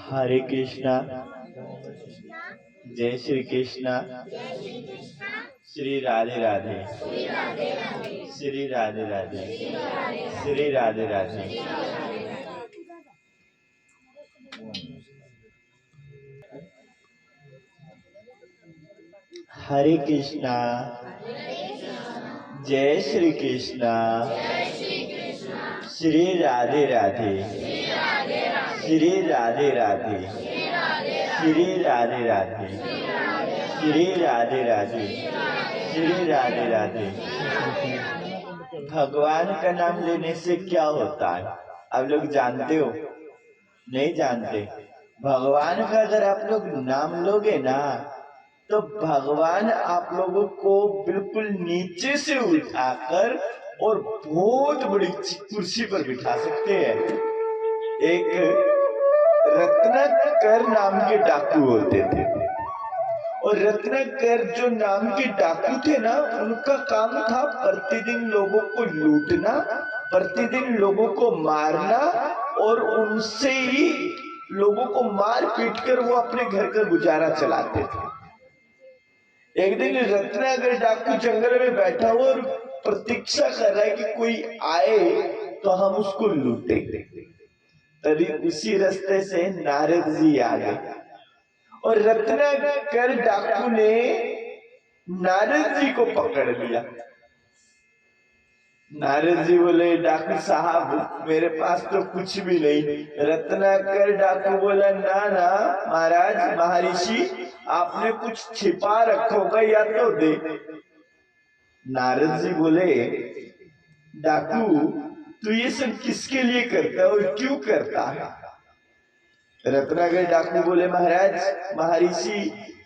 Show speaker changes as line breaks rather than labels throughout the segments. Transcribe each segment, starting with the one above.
हरे कृष्णा, जय श्री कृष्णा, श्री राधे राधे, श्री राधे राधे, श्री राधे राधे। हरे कृष्णा, जय श्री कृष्णा, श्री राधे राधे, श्री राधे राधे, श्री राधे राधे, श्री राधे राधे, श्री राधे राधे। भगवान का नाम लेने से क्या होता है आप लोग जानते हो? नहीं जानते। भगवान का अगर आप लोग नाम लोगे ना तो भगवान आप लोगों को बिल्कुल नीचे से उठाकर और बहुत बड़ी कुर्सी पर बिठा सकते हैं। एक रत्नाकर नाम के डाकू होते थे और रत्नाकर जो नाम के डाकू थे ना, उनका काम था प्रतिदिन लोगों को लूटना, प्रतिदिन लोगों को मारना और उनसे ही लोगों को मार पीट कर वो अपने घर का गुजारा चलाते थे। एक दिन रत्नाकर डाकू जंगल में बैठा हुआ और प्रतीक्षा कर रहा है कि कोई आए तो हम उसको लूटेंगे। तभी उसी रास्ते से नारद जी आ गए और रत्नाकर डाकू ने नारद जी को पकड़ लिया। नारद जी बोले, डाकू साहब मेरे पास तो कुछ भी नहीं। रत्नाकर डाकू बोला, ना ना महाराज महर्षि, आपने कुछ छिपा रखोगा या तो दे। नारद जी बोले, डाकू तू ये सब किसके लिए करता है और क्यों करता है? रत्नाकर डाकू बोले, महाराज महर्षि,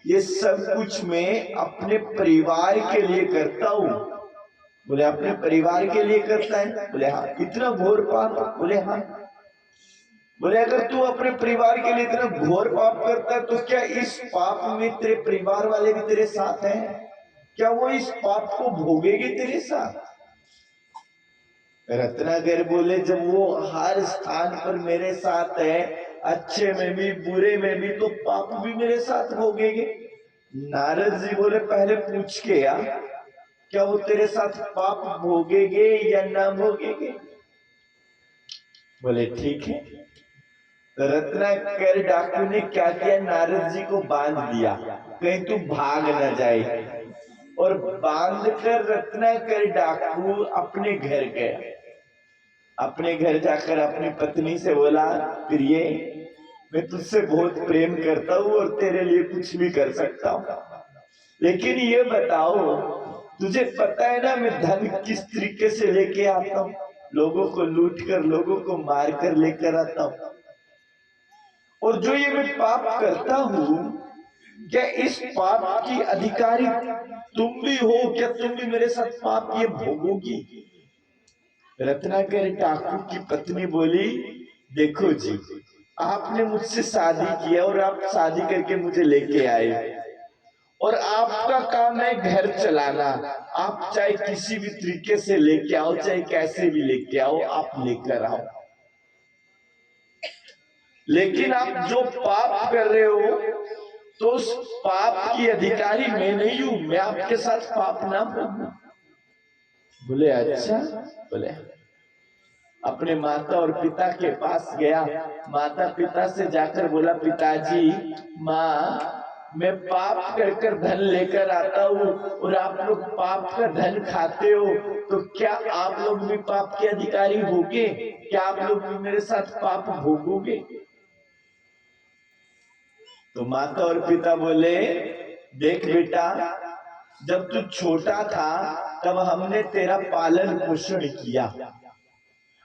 ये सब कुछ मैं अपने परिवार के लिए करता हूँ। बोले, अपने परिवार के लिए करता है? बोले हाँ। इतना घोर पाप? बोले हाँ। बोले, अगर तू अपने परिवार के लिए इतना घोर पाप करता है तो क्या इस पाप में तेरे परिवार वाले भी तेरे साथ हैं? क्या वो इस पाप को भोगेंगे तेरे साथ? रत्नाकर बोले, जब वो हर स्थान पर मेरे साथ है, अच्छे में भी बुरे में भी, तो पाप भी मेरे साथ भोगेंगे। नारद जी बोले, पहले पूछ के आ, क्या वो तेरे साथ पाप भोगेंगे या ना भोगेंगे? बोले ठीक है। तो रत्नाकर डाकू ने क्या किया, नारद जी को बांध दिया, कहीं तू भाग न जाए। और बांधकर रत्नाकर डाकू अपने घर गया। अपने घर जाकर अपनी पत्नी से बोला, प्रिय मैं तुझसे बहुत प्रेम करता हूँ और तेरे लिए कुछ भी कर सकता हूँ, लेकिन ये बताओ तुझे पता है ना मैं धन किस तरीके से लेके आता हूँ? लोगों को लूट कर, लोगों को मार कर लेकर आता हूँ। और जो ये मैं पाप करता हूँ, क्या इस पाप की अधिकारी तुम भी हो? क्या तुम भी मेरे साथ पाप ये भोगोगी? रत्नाकर डाकू की पत्नी बोली, देखो जी, आपने मुझसे शादी किया और आप शादी करके मुझे लेके आए और आपका काम है घर चलाना। आप चाहे किसी भी तरीके से लेके आओ, चाहे कैसे भी लेके आओ, आप लेकर आओ, लेकिन आप जो पाप कर रहे हो तो उस पाप की अधिकारी मैं नहीं हूं, मैं आपके साथ पाप ना करूं। बोले अच्छा? बोले अपने माता और पिता के पास गया। माता पिता से जाकर बोला, पिताजी माँ मैं पाप कर कर धन लेकर आता हूँ और आप लोग पाप का धन खाते हो, तो क्या आप लोग भी पाप के अधिकारी होगे? क्या आप लोग भी मेरे साथ पाप भोगोगे? तो माता और पिता बोले, देख बेटा, जब तू छोटा था तब हमने तेरा पालन पोषण किया,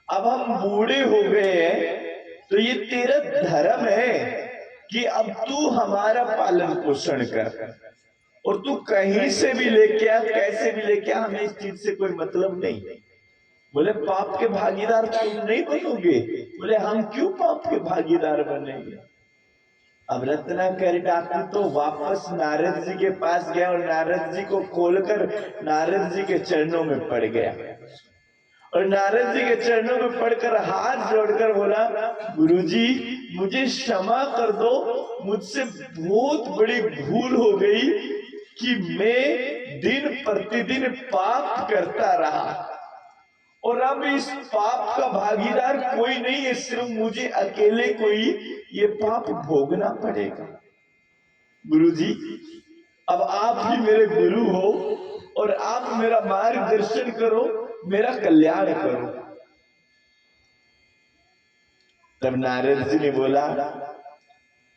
अब हम बूढ़े हो गए हैं तो ये तेरा धर्म है कि अब तू हमारा पालन पोषण कर, और तू कहीं से भी लेके आ, कैसे भी लेके आ, हमें इस चीज से कोई मतलब नहीं। बोले पाप के भागीदार तुम नहीं बनोगे? बोले हम क्यों पाप के भागीदार बनेंगे? अब रत्नाकर डाकू तो वापस नारद जी के पास गया और नारद जी को खोलकर नारद जी के चरणों में पड़ गया और नारद जी के चरणों में पड़कर हाथ जोड़कर बोला, गुरुजी मुझे क्षमा कर दो, मुझसे बहुत बड़ी भूल हो गई कि मैं दिन प्रतिदिन पाप करता रहा और अब इस पाप का भागीदार कोई नहीं है, सिर्फ मुझे अकेले को ही ये पाप भोगना पड़ेगा। गुरुजी अब आप ही मेरे गुरु हो और आप मेरा मार्गदर्शन करो, मेरा कल्याण करो। तब नारद जी ने बोला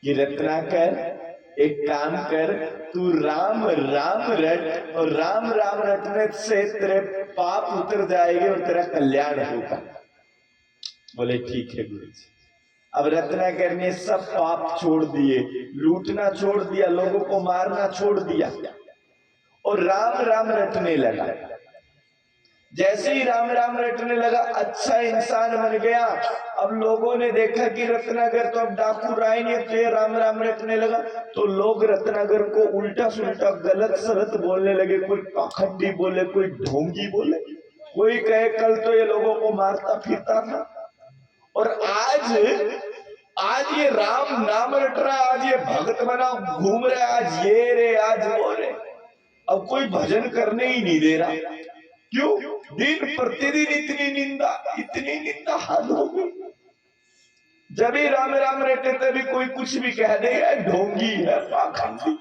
कि रत्नाकर एक काम कर, तू राम राम रट और राम राम रटने से तेरे पाप उतर जाएंगे और तेरा कल्याण होगा। बोले ठीक है गुरु जी। अब रत्नाकर ने सब पाप छोड़ दिए, लूटना छोड़ दिया, लोगों को मारना छोड़ दिया और राम राम रटने लगा। जैसे ही राम राम रटने लगा अच्छा इंसान बन गया। अब लोगों ने देखा कि रत्नाकर तो अब डाकू रहा ही नहीं, तो ये राम राम रटने लगा, तो लोग रत्नाकर को उल्टा सुल्टा गलत सलत बोलने लगे। कोई पाखंडी बोले, कोई ढोंगी बोले, कोई कहे कल तो ये लोगों को मारता फिरता था और आज ये राम नाम रट रहा है, आज ये भक्त बना घूम रहा है, आज ये रे आज वो रे। अब कोई भजन करने ही नहीं दे रहा। क्यों? दिन प्रतिदिन इतनी निंदा हद हो गई। जब ही राम राम रहते तभी कोई कुछ भी कह देगा, ढोंगी है, पाखंडी।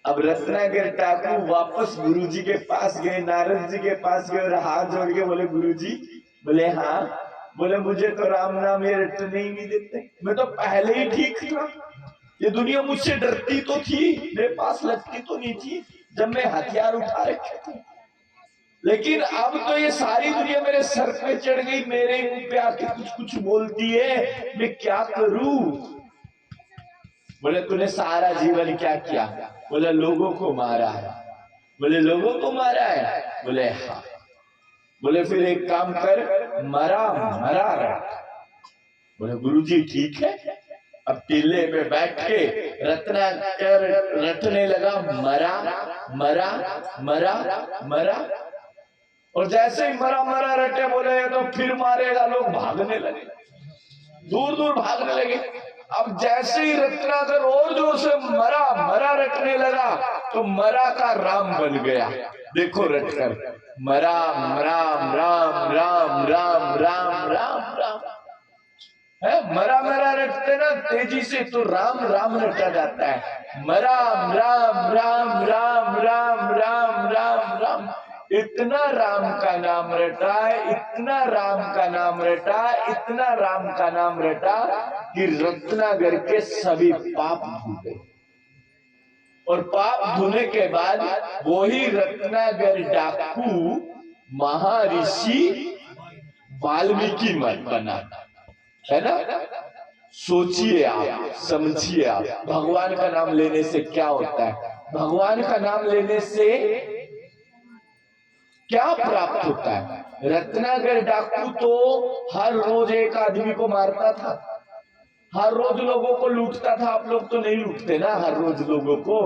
अब रत्नाकर डाकू वापस गुरुजी के पास गए, नारद जी के पास गए और हाथ जोड़ के बोले, गुरुजी। बोले हाँ। बोले मुझे तो राम नाम ये रटने ही नहीं देते, मैं तो पहले ही ठीक था, ये दुनिया मुझसे डरती तो थी, मेरे पास लगती तो नहीं थी जब मैं हथियार उठा रखे थे, लेकिन अब तो ये सारी दुनिया मेरे सर पे चढ़ गई, मेरे मुंह पे आके कुछ कुछ बोलती है, मैं क्या करूं। बोले तूने सारा जीवन क्या किया? बोले लोगों को मारा है। बोले लोगों को मारा है? बोले हाँ। बोले फिर एक काम कर, मरा मरा रट। बोले गुरुजी ठीक है। अब टीले पे बैठ के रत्नाकर रटने लगा, मरा मरा मरा मरा। और जैसे ही मरा मरा रटे बोले तो फिर मारेगा, लोग भागने लगे, दूर दूर भागने लगे। अब जैसे ही रत्नाकर और जोर से मरा मरा रटने लगा तो मरा का राम बन गया। देखो रटकर मरा राम राम राम राम राम राम राम है। मरा मरा रटते ना तेजी से तो राम राम रटा जाता है। मरा राम राम राम राम राम राम राम। इतना राम का नाम रटा है, इतना राम का नाम रटा, इतना राम का नाम रटा कि रत्नाकर के सभी पाप धुल गए। और पाप धोने के बाद वही रत्नाकर डाकू महर्षि वाल्मीकि मत बना, है ना। सोचिए आप, समझिए आप, भगवान का नाम लेने से क्या होता है, भगवान का नाम लेने से क्या प्राप्त होता है। रत्नाकर डाकू तो हर रोज एक आदमी को मारता था, हर रोज लोगों को लूटता था। आप लोग तो नहीं लूटते ना हर रोज लोगों को,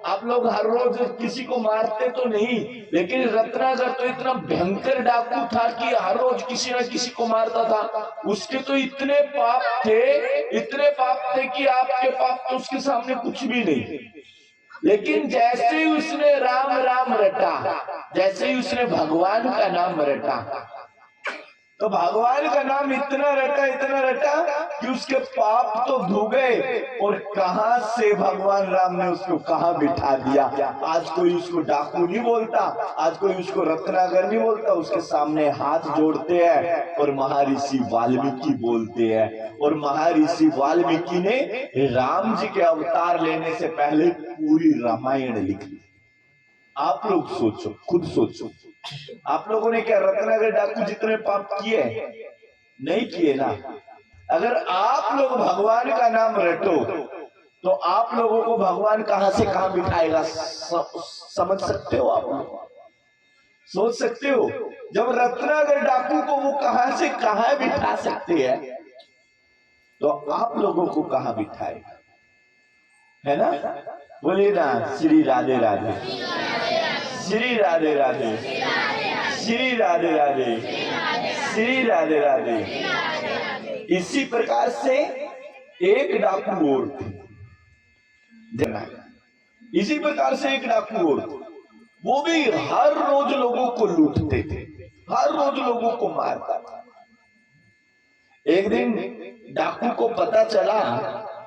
आप लोग हर रोज किसी को मारते तो नहीं, लेकिन रत्नाकर तो इतना भयंकर डाकू था कि हर रोज किसी न किसी को मारता था। उसके तो इतने पाप थे, इतने पाप थे कि आपके पाप तो उसके सामने कुछ भी नहीं। लेकिन जैसे ही उसने राम राम रटा, जैसे ही उसने भगवान का नाम रटा, तो भगवान का नाम इतना रटा कि उसके पाप तो धो गए। और कहां से भगवान राम ने उसको कहां बिठा दिया। आज कोई उसको डाकू नहीं बोलता, आज कोई उसको रत्नाकर नहीं बोलता, उसके सामने हाथ जोड़ते हैं और महर्षि वाल्मीकि बोलते हैं। और महर्षि वाल्मीकि ने राम जी के अवतार लेने से पहले पूरी रामायण लिखी। आप लोग सोचो, खुद सोचो, आप लोगों ने क्या रत्नाकर डाकू जितने पाप किए? नहीं किए ना। अगर आप लोग भगवान का नाम रटो तो आप लोगों को भगवान कहां से कहां बिठाएगा, समझ सकते हो? आप लोग सोच सकते हो? जब रत्नाकर डाकू को वो कहां से कहां बिठा सकते हैं, तो आप लोगों को कहां बिठाएगा, है ना। बोलिए ना, श्री राधे राधे, श्री राधे राधे, श्री राधे राधे, श्री राधे राधे। इसी प्रकार से एक डाकू और थे, इसी प्रकार से एक डाकू और थे, वो भी हर रोज लोगों को लूटते थे, हर रोज लोगों को मारता था। एक दिन डाकू को पता चला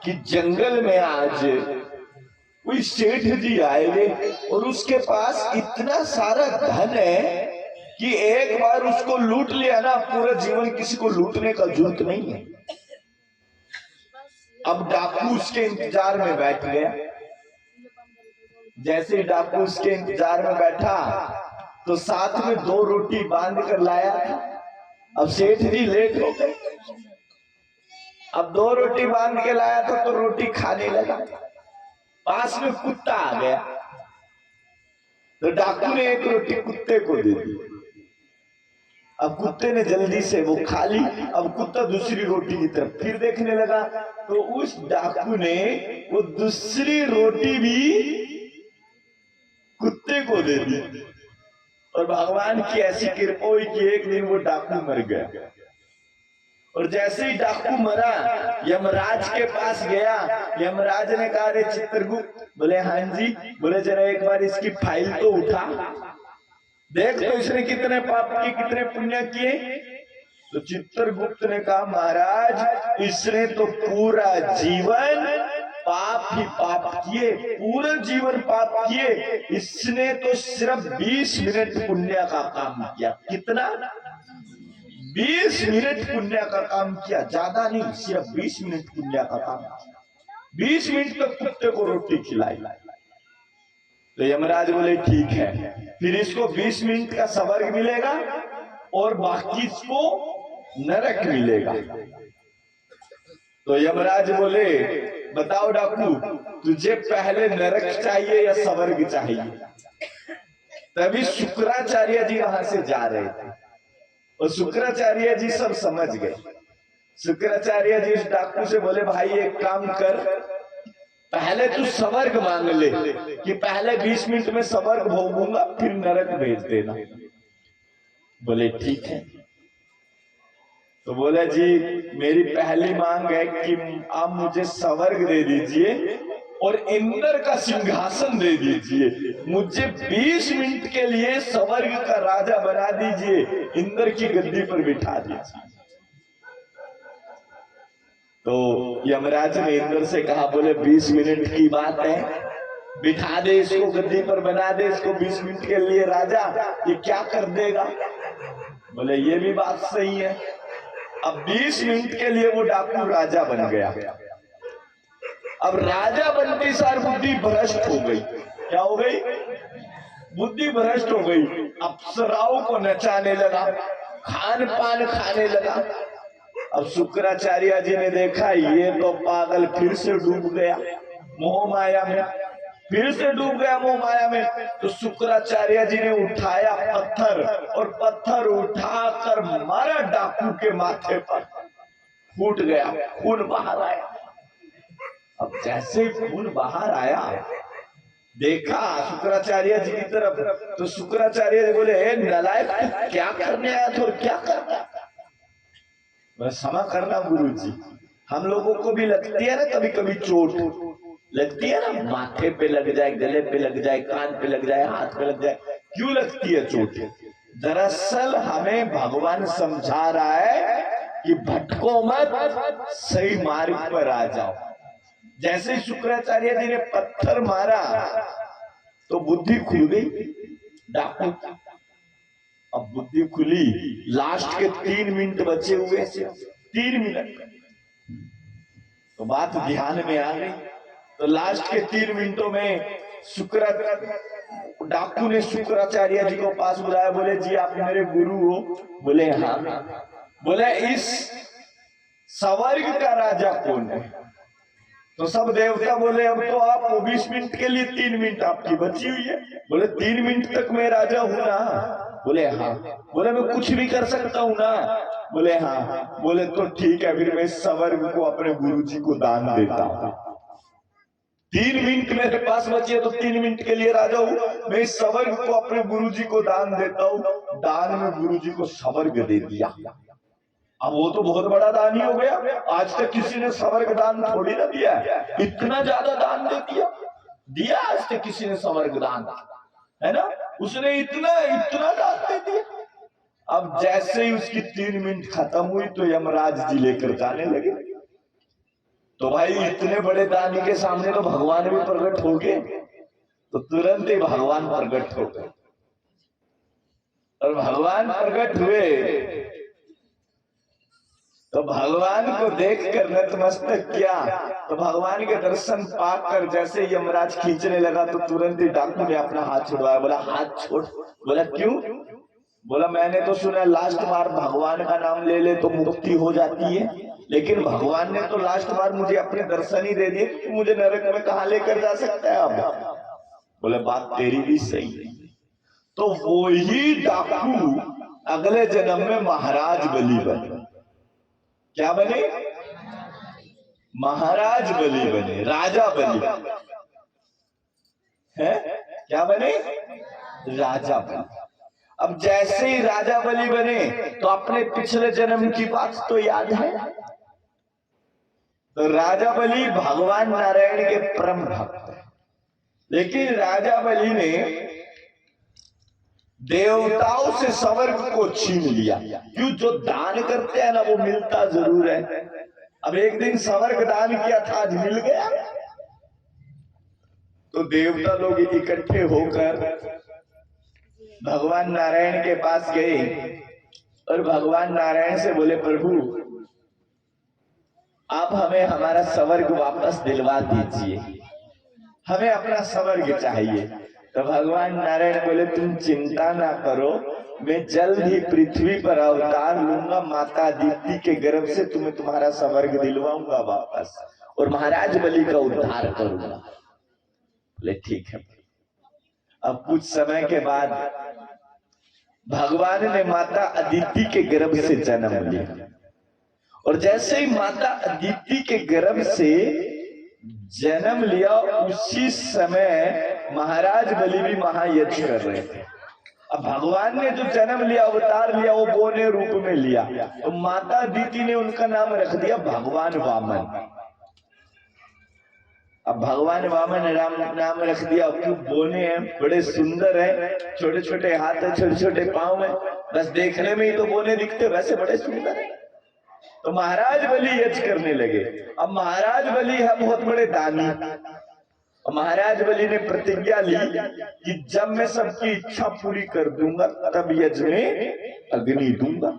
कि जंगल में आज कोई सेठ जी आए हुए और उसके पास इतना सारा धन है कि एक बार उसको लूट लिया ना, पूरा जीवन किसी को लूटने का जरूरत नहीं है। अब डाकू उसके इंतजार में बैठ गया। जैसे ही डाकू उसके इंतजार में बैठा तो साथ में 2 रोटी बांध कर लाया था। अब सेठ जी लेट हो गए, अब 2 रोटी बांध के लाया था तो रोटी खाने लगा। पास में कुत्ता आ गया तो डाकू ने एक रोटी कुत्ते को दे दी। अब कुत्ते ने जल्दी से वो खा ली। अब कुत्ता दूसरी रोटी की तरफ फिर देखने लगा तो उस डाकू ने वो दूसरी रोटी भी कुत्ते को दे दी। और भगवान की ऐसी कृपा हुई कि एक दिन वो डाकू मर गया। और जैसे ही डाकू मरा, यमराज के पास गया। यमराज ने कहा, अरे चित्रगुप्त, बोले हाँ जी, बोले जरा एक बार इसकी फाइल तो उठा, देख तो इसने कितने पाप किए, कितने पुण्य किए। तो चित्रगुप्त ने कहा, महाराज इसने तो पूरा जीवन पाप ही पाप किए, पूरा जीवन पाप किए। इसने तो सिर्फ 20 मिनट पुण्य का काम किया। कितना? 20 मिनट पुण्य का काम किया, ज्यादा नहीं, सिर्फ 20 मिनट पुण्य का काम। 20 मिनट तक कुत्ते को रोटी खिलाई। तो यमराज बोले ठीक है, फिर इसको 20 मिनट का स्वर्ग मिलेगा और बाकी इसको नरक मिलेगा। तो यमराज बोले, बताओ डाकू, तुझे पहले नरक चाहिए या स्वर्ग चाहिए? तभी शुक्राचार्य जी वहां से जा रहे थे और शुक्राचार्य जी सब समझ गए। शुक्राचार्य जी उस डाकू से बोले, भाई एक काम कर, पहले तू स्वर्ग मांग ले कि पहले 20 मिनट में स्वर्ग भोगूंगा, फिर नरक भेज देना। बोले ठीक है। तो बोले जी मेरी पहली मांग है कि आप मुझे स्वर्ग दे दीजिए और इंद्र का सिंहासन दे दीजिए। मुझे 20 मिनट के लिए स्वर्ग का राजा बना दीजिए, इंद्र की गद्दी पर बिठा दीजिए। तो यमराज ने इंद्र से कहा, बोले 20 मिनट की बात है, बिठा दे इसको, गद्दी पर बना दे इसको 20 मिनट के लिए राजा, ये क्या कर देगा? बोले ये भी बात सही है। अब 20 मिनट के लिए वो डाकू राजा बन गया। अब राजा बनते सार बुद्धि भ्रष्ट हो गई। क्या हो गई? बुद्धि भ्रष्ट हो गई। अप्सराओं को नचाने लगा, खान पान खाने लगा। अब शुक्राचार्य जी ने देखा ये तो पागल फिर से डूब गया मोह माया में, फिर से डूब गया मोह माया में। तो शुक्राचार्य जी ने उठाया पत्थर और पत्थर उठाकर मारा डाकू के माथे पर, फूट गया, खून बाहर आया। अब जैसे खून बाहर आया, देखा शुक्राचार्य जी की तरफ, तो शुक्राचार्य जी बोले, हे नालायक, तू क्या करने आया था और क्या करना? बस क्षमा करना गुरुजी, हम लोगों को भी लगती है ना कभी कभी चोट, लगती है ना, माथे पे लग जाए, गले पे लग जाए, कान पे लग जाए, हाथ पे लग जाए। क्यों लगती है चोट? दरअसल हमें भगवान समझा रहा है कि भटको मत, सही मार्ग पर आ जाओ। जैसे शुक्राचार्य जी ने पत्थर मारा तो बुद्धि खुल गई डाकू। अब बुद्धि खुली, लास्ट के 3 मिनट बचे हुए, 3 मिनट, तो बात ध्यान में आ गई। तो लास्ट के 3 मिनटों में डाकू ने शुक्राचार्य जी को पास बुलाया। बोले जी आप मेरे गुरु हो? बोले हाँ। बोले इस स्वर्ग का राजा कौन है? तो सब देवता बोले अब तो आप 20 मिनट के लिए 3 मिनट आपकी बची हुई है। बोले 3 मिनट तक मैं राजा हूं ना? बोले हाँ। बोले मैं कुछ भी कर सकता हूं ना? बोले हाँ। बोले तो ठीक है, फिर मैं स्वर्ग को अपने गुरु जी को दान देता हूं। 3 मिनट मेरे पास बची है तो 3 मिनट के लिए राजा हूं, मैं इस स्वर्ग को अपने गुरुजी को दान देता हूं। दान में गुरुजी को स्वर्ग दे दिया। अब वो तो बहुत बड़ा दान ही हो गया। आज तक किसी ने स्वर्ग दान थोड़ी ना दिया है, इतना ज्यादा दान दे दिया आज तक किसी ने स्वर्ग दान, है ना? उसने इतना इतना दान दे दिया। अब जैसे ही उसकी 3 मिनट खत्म हुई तो यमराज जी लेकर जाने लगे। तो भाई इतने बड़े दानी के सामने तो भगवान भी प्रकट हो गए, तो तुरंत ही भगवान प्रकट हो गए। और भगवान प्रकट हुए तो भगवान को देखकर नतमस्तक किया। तो भगवान के दर्शन पाकर जैसे यमराज खींचने लगा तो तुरंत ही डाकू ने अपना हाथ छुड़वाया। बोला हाथ छोड़। बोला क्यों? बोला मैंने तो सुना लास्ट बार भगवान का नाम ले ले तो मुक्ति हो जाती है, लेकिन भगवान ने तो लास्ट बार मुझे अपने दर्शन ही दे दिए, तो मुझे नरक में कहां लेकर जा सकता है अब? बोले बात तेरी भी सही है। तो वो ही डाकू अगले जन्म में महाराज बलि बने। क्या बने? महाराज बलि बने, राजा बलि है। क्या बने? राजा बलि। अब जैसे ही राजा बलि बने तो अपने पिछले जन्म की बात तो याद है। तो राजा बलि भगवान नारायण के परम भक्त है, लेकिन राजा बलि ने देवताओं से स्वर्ग को छीन लिया। क्यों? जो दान करते हैं ना वो मिलता जरूर है। अब एक दिन स्वर्ग दान किया था, आज मिल गया। तो देवता लोग इकट्ठे होकर भगवान नारायण के पास गए और भगवान नारायण से बोले प्रभु आप हमें हमारा स्वर्ग वापस दिलवा दीजिए, हमें अपना स्वर्ग चाहिए। तो भगवान नारायण बोले तुम चिंता ना करो, मैं जल्द ही पृथ्वी पर अवतार लूंगा, माता अदिति के गर्भ से तुम्हें तुम्हारा स्वर्ग दिलवाऊंगा वापस और महाराज बलि का उद्धार करूंगा। बोले ठीक है। अब कुछ समय के बाद भगवान ने माता अदिति के गर्भ से जन्म लिया और जैसे ही माता अदिति के गर्भ से जन्म लिया उसी समय महाराज बलि भी महायज्ञ कर रहे थे। अब भगवान ने जो जन्म लिया अवतार लिया वो बोने रूप में लिया, तो माता अदिति ने उनका नाम रख दिया भगवान वामन। अब भगवान वामन नाम रख दिया। क्यों? बोने हैं, बड़े सुंदर है, छोटे छोटे हाथ है, छोटे छोटे पांव है, बस देखने में ही तो बोने दिखते, वैसे बड़े सुंदर है। तो महाराज बलि यज्ञ करने लगे। अब महाराज बलि है बहुत बड़े दानी। और महाराज बलि ने प्रतिज्ञा ली कि जब मैं सबकी इच्छा पूरी कर दूंगा तब यज्ञ में अग्नि दूंगा।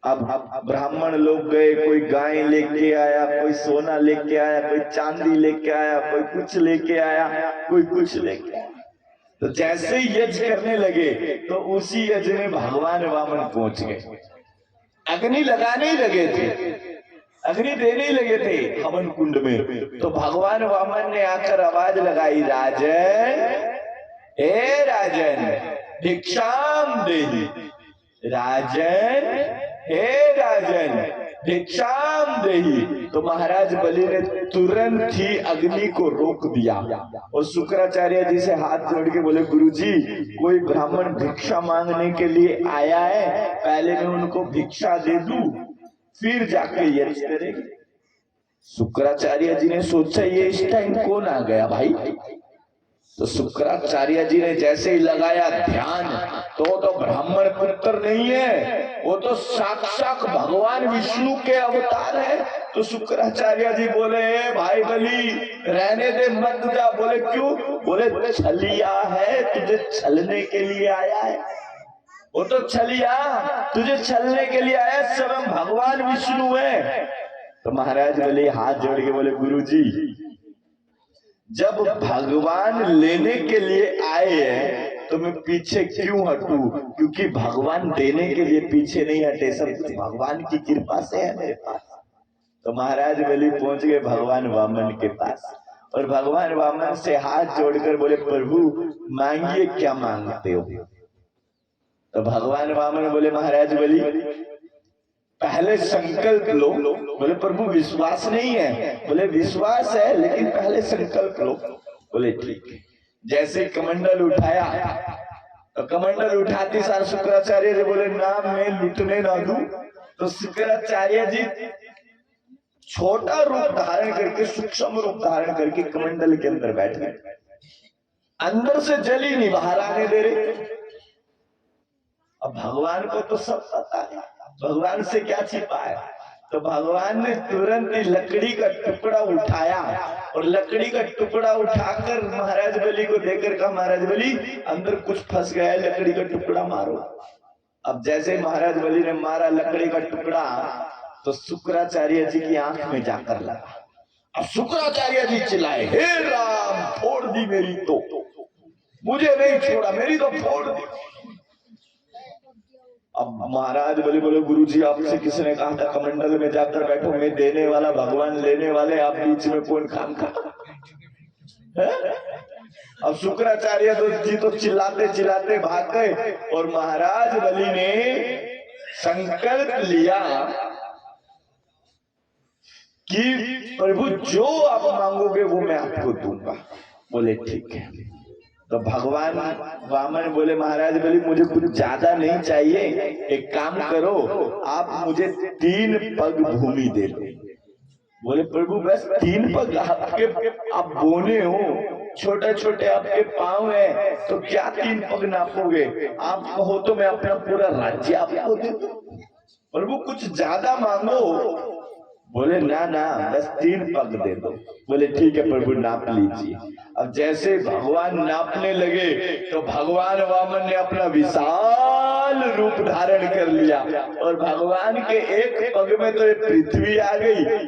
अब ब्राह्मण लोग गए, कोई गाय लेके आया, कोई सोना लेके आया, कोई चांदी लेके आया, कोई कुछ लेके आया, कोई कुछ लेके आया। तो जैसे ही यज्ञ करने लगे तो उसी यज्ञ में भगवान वामन पहुंच गए। अग्नि लगाने ही लगे थे, अग्नि देने ही लगे थे हवन कुंड में। तो भगवान वामन ने आकर आवाज लगाई, राजन, हे राजन भिक्षाम देहि, राजन हे राजन भिक्षाम देहि। तो महाराज बलि ने तुरंत ही अग्नि को रोक दिया और शुक्राचार्य जी से हाथ जोड़ के बोले गुरुजी कोई ब्राह्मण भिक्षा मांगने के लिए आया है, पहले मैं उनको भिक्षा दे दूं फिर जाके यज्ञ करेंगे। शुक्राचार्य जी ने सोचा ये इस टाइम कौन आ गया भाई। तो शुक्राचार्य जी ने जैसे ही लगाया ध्यान तो ब्राह्मण पुत्र नहीं है, वो तो साक्षात भगवान विष्णु के अवतार है। तो शुक्राचार्य जी बोले भाई बलि रहने दे मत जा। बोले क्यों? बोले छलिया है, तुझे छलने के लिए आया है। वो तो छलिया तुझे छलने के लिए आया, स्वयं भगवान विष्णु है। तो महाराज बलि हाथ जोड़ के बोले गुरुजी जब भगवान लेने के लिए आए हैं तो मैं पीछे क्यों हटूं? क्योंकि भगवान देने के लिए पीछे नहीं हटे, सब भगवान की कृपा से है मेरे पास। तो महाराज बलि पहुंच गए भगवान वामन के पास और भगवान वामन से हाथ जोड़कर बोले प्रभु मांगिए क्या मांगते हो। तो भगवान वामन बोले महाराज बलि पहले संकल्प लो। बोले प्रभु विश्वास नहीं है। बोले विश्वास है लेकिन पहले संकल्प लो। बोले ठीक है। जैसे कमंडल उठाया तो कमंडल उठाते सार शुक्राचार्य जी बोले ना मैं लुटने ना दूं। तो शुक्राचार्य जी छोटा रूप धारण करके, सूक्ष्म रूप धारण करके कमंडल के अंदर बैठ गए। अंदर से जल ही नहीं बाहर आने दे रहे। अब भगवान को तो सब पता है, भगवान से क्या छिपा है। तो भगवान ने तुरंत ही लकड़ी का टुकड़ा उठाया और लकड़ी का टुकड़ा उठाकर महाराज बलि को देकर कहा, महाराज बलि अंदर कुछ फंस गया है, लकड़ी का टुकड़ा मारो। अब जैसे महाराज बलि ने मारा लकड़ी का टुकड़ा तो शुक्राचार्य जी की आंख में जाकर लगा। अब शुक्राचार्य जी चिल्लाए, हे राम फोड़ दी मेरी तो, मुझे नहीं छोड़ा, मेरी तो फोड़ दी। अब महाराज बोले गुरुजी आपसे किसने कहा था कमंडल में जाकर बैठो, मैं देने वाला भगवान लेने वाले, आप बीच में कौन काम का। अब शुक्राचार्य जी तो चिल्लाते चिल्लाते भाग गए और महाराज बलि ने संकल्प लिया कि प्रभु जो आप मांगोगे वो मैं आपको दूंगा। बोले ठीक है। तो भगवान वामन बोले महाराज बलि मुझे कुछ ज्यादा नहीं चाहिए, एक काम करो आप मुझे 3 पग भूमि दे दो। बोले प्रभु बस 3 पग आपके, आप बोने हो, छोटे छोटे आपके पांव है तो क्या 3 पग नापोगे, आप कहो तो मैं अपना पूरा राज्य आपको दे दूं। प्रभु कुछ ज्यादा मांगो। बोले ना ना बस 3 पग दे दो। बोले ठीक है प्रभु नाप लीजिए। अब जैसे भगवान नापने लगे तो भगवान वामन ने अपना विशाल रूप धारण कर लिया और भगवान के एक पग में तो पृथ्वी आ गई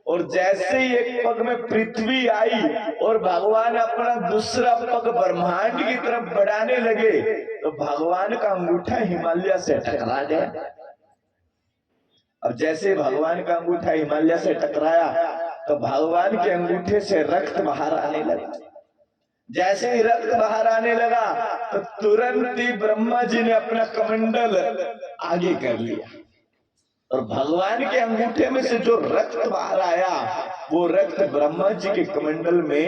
और जैसे ही एक पग में पृथ्वी आई और भगवान अपना दूसरा पग ब्रह्मांड की तरफ बढ़ाने लगे तो भगवान का अंगूठा हिमालय से टकरा गया। अब जैसे भगवान का अंगूठा हिमालय से टकराया तो भगवान के अंगूठे से रक्त बाहर आने लगा। जैसे ही रक्त बाहर आने लगा तो तुरंत ही ब्रह्मा जी ने अपना कमंडल आगे कर लिया और भगवान के अंगूठे में से जो रक्त बाहर आया वो रक्त ब्रह्मा जी के कमंडल में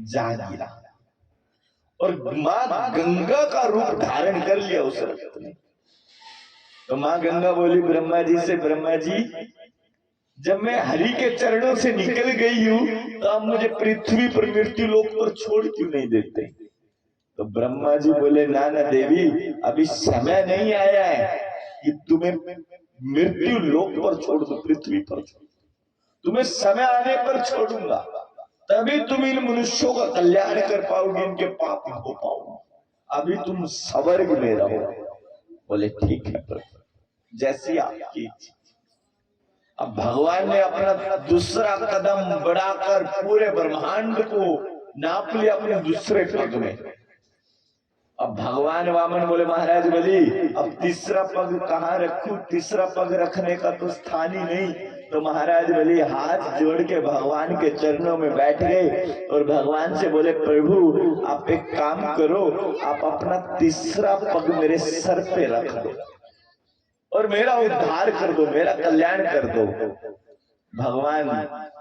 जा गिरा और मां गंगा का रूप धारण कर लिया उस रक्त ने। तो मां गंगा बोली ब्रह्मा जी से, ब्रह्मा जी जब मैं हरि के चरणों से निकल गई हूं तो आप मुझे पृथ्वी पर मृत्यु लोक पर छोड़ क्यों नहीं देते। तो ब्रह्मा जी बोले ना ना देवी अभी समय नहीं आया है कि तुम्हें मृत्यु लोक पर छोड़ दो, पृथ्वी पर तुम्हें समय आने पर छोड़ूंगा, तभी तुम इन मनुष्यों का कल्याण कर पाओगे, इनके पाप हो पाओगे, अभी तुम स्वर्ग में रहो। बोले ठीक है जैसी आपकी इच्छा। अब भगवान ने अपना दूसरा कदम बढ़ाकर पूरे ब्रह्मांड को नाप लिया अपने दूसरे पग में। अब भगवान वामन बोले महाराज बलि अब तीसरा पग कहाँ रखूं, तीसरा पग रखने का तो स्थान ही नहीं। तो महाराज बलि हाथ जोड़ के भगवान के चरणों में बैठ गए और भगवान से बोले प्रभु आप एक काम करो, आप अपना तीसरा पग मेरे सर पे रख दो और मेरा उद्धार कर दो, मेरा कल्याण कर दो। भगवान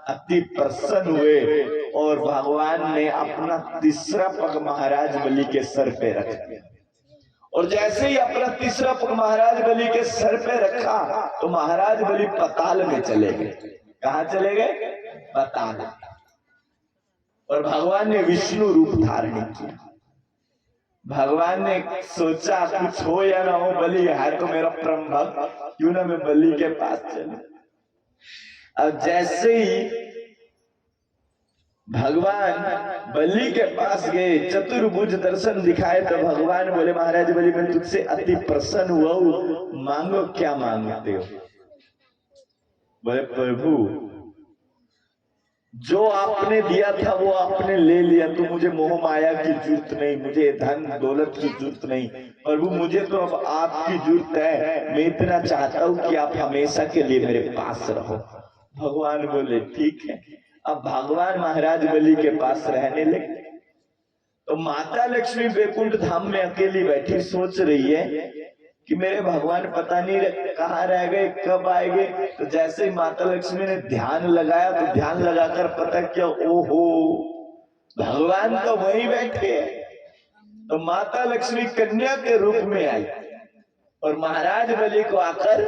अति प्रसन्न हुए और भगवान ने अपना तीसरा पग महाराज बलि के सर पे रख दिया और जैसे ही अपना तीसरा पग महाराज बलि के सर पे रखा तो महाराज बलि पाताल में चले गए। कहाँ चले गए? पाताल। और भगवान ने विष्णु रूप धारण किया। भगवान ने सोचा कुछ हो या ना हो बलि है तो मेरा परम भक्त, क्यों ना मैं बलि के पास चलूं। अब जैसे ही भगवान बलि के पास गए, चतुर्भुज दर्शन दिखाए तो भगवान बोले महाराज बलि मैं तुझसे अति प्रसन्न हुआ हूं, मांगो क्या मांगते हो। बोले प्रभु जो आपने दिया था वो आपने ले लिया, तो मुझे मोह माया की जरूरत नहीं, मुझे धन दौलत की जरूरत नहीं। प्रभु मुझे तो अब आपकी जरूरत है, मैं इतना चाहता हूं कि आप हमेशा के लिए मेरे पास रहो। भगवान बोले ठीक है। अब भगवान महाराज बलि के पास रहने लगे तो माता लक्ष्मी वैकुंठ धाम में अकेली बैठी सोच रही है कि मेरे भगवान पता नहीं कहाँ रह गए, कब आएंगे। तो जैसे ही माता लक्ष्मी ने ध्यान लगाया तो ध्यान लगाकर पता क्या, ओहो भगवान तो वहीं बैठे हैं। तो माता लक्ष्मी कन्या के रूप में आई और महाराज बलि को आकर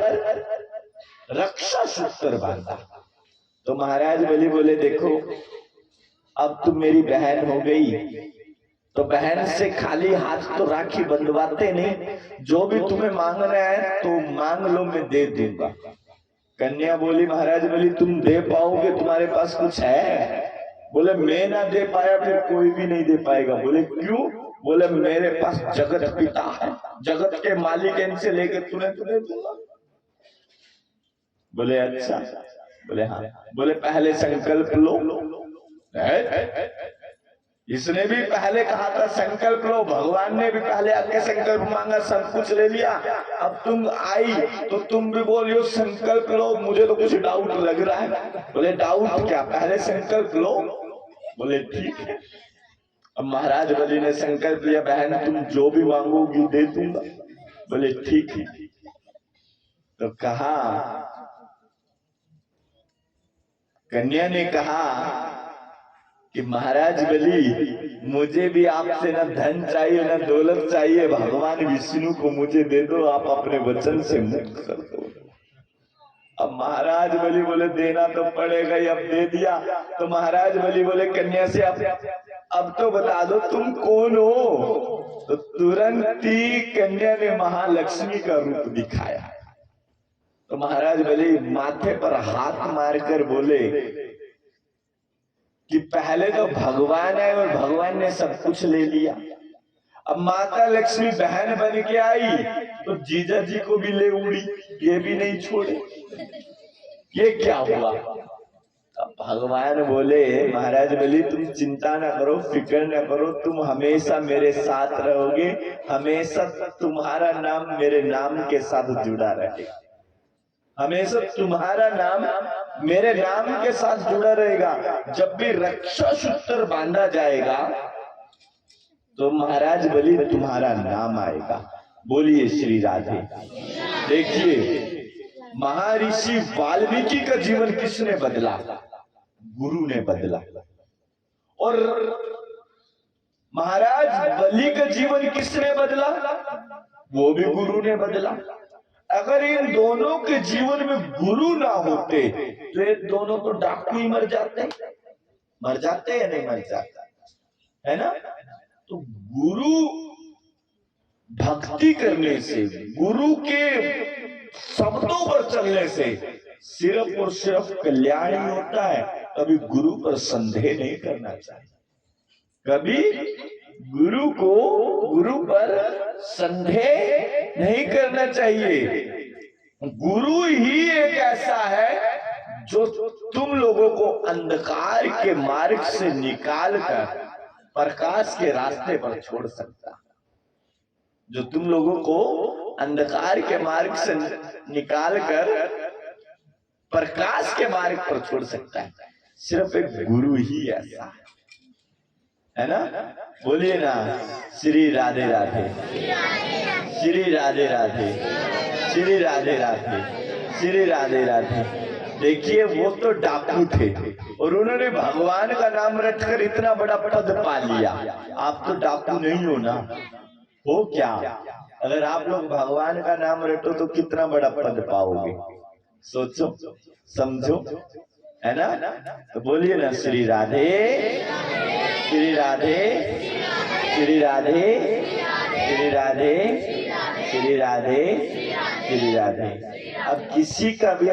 रक्षा सूत्र बांधा। तो महाराज बलि बोले देखो अब तुम मेरी बहन हो गई, तो बहन से खाली हाथ तो राखी बंधवाते नहीं, जो भी तुम्हें मांगना है तो मांग लो, मैं दे दूंगा। कन्या बोली महाराज बोली तुम दे पाओगे, तुम्हारे पास कुछ है? बोले मैं ना दे पाया फिर कोई भी नहीं दे पाएगा। बोले क्यों? बोले मेरे पास जगत पिता है, जगत के मालिक, इनसे लेकर तुम्हें दूंगा। बोले अच्छा? बोले हाँ। बोले पहले संकल्प लो। इसने भी पहले कहा था संकल्प लो, भगवान ने भी पहले आके संकल्प मांगा, सब कुछ ले लिया। अब तुम आई तो तुम भी बोलियो संकल्प लो, मुझे तो कुछ डाउट लग रहा है। बोले डाउट क्या, पहले संकल्प लो। बोले ठीक है। अब महाराज बलि ने संकल्प लिया, बहन तुम जो भी मांगोगी दे दूंगा। बोले ठीक है। तो कहा, कन्या ने कहा कि महाराज बलि मुझे भी आपसे ना धन चाहिए ना दौलत चाहिए, भगवान विष्णु को मुझे दे दो, आप अपने वचन से मुक्त कर दो। अब महाराज बलि बोले देना तो पड़ेगा ही, अब दे दिया। तो महाराज बलि बोले कन्या से अब तो बता दो तुम कौन हो। तो तुरंत ही कन्या ने महालक्ष्मी का रूप दिखाया। तो महाराज बलि माथे पर हाथ मारकर बोले कि पहले तो भगवान है और भगवान ने सब कुछ ले लिया, अब माता लक्ष्मी बहन बन के आई तो जीजा जी को भी ले उड़ी, ये भी नहीं छोड़े, ये क्या हुआ? अब भगवान बोले महाराज बलि तुम चिंता ना करो, फिक्र ना करो, तुम हमेशा मेरे साथ रहोगे, हमेशा तुम्हारा नाम मेरे नाम के साथ जुड़ा रहेगा, हमेशा तुम्हारा नाम मेरे नाम के साथ जुड़ा रहेगा। जब भी रक्षा सूत्र बांधा जाएगा तो महाराज बलि तुम्हारा नाम आएगा। बोलिए श्री राधे। देखिए महर्षि वाल्मीकि का जीवन किसने बदला? गुरु ने बदला। और महाराज बलि का जीवन किसने बदला? वो भी गुरु ने बदला। अगर इन दोनों के जीवन में गुरु ना होते तो ये दोनों तो डाकू ही मर जाते या नहीं मर जाते, है ना? तो गुरु भक्ति करने से, गुरु के शब्दों पर चलने से सिर्फ और सिर्फ कल्याण ही होता है। कभी गुरु पर संदेह नहीं करना चाहिए, कभी गुरु पर संदेह नहीं करना चाहिए। गुरु ही एक ऐसा है जो तुम लोगों को अंधकार के मार्ग से निकालकर प्रकाश के रास्ते पर छोड़ सकता है, जो तुम लोगों को अंधकार के मार्ग से निकालकर प्रकाश के मार्ग पर छोड़ सकता है। सिर्फ एक गुरु ही ऐसा है ना? बोलिए ना श्री राधे राधे, श्री राधे राधे, श्री राधे राधे, श्री राधे राधे। देखिए वो तो डाकू थे और उन्होंने भगवान का नाम रटकर इतना बड़ा पद पा लिया। आप तो डाकू नहीं हो ना, हो क्या? अगर आप लोग भगवान का नाम रटो तो कितना बड़ा पद पाओगे, सोचो समझो, है ना? तो बोलिए ना श्री राधे, श्री राधे, श्री राधे, श्री राधे, श्री राधे, श्री राधे। अब किसी का भी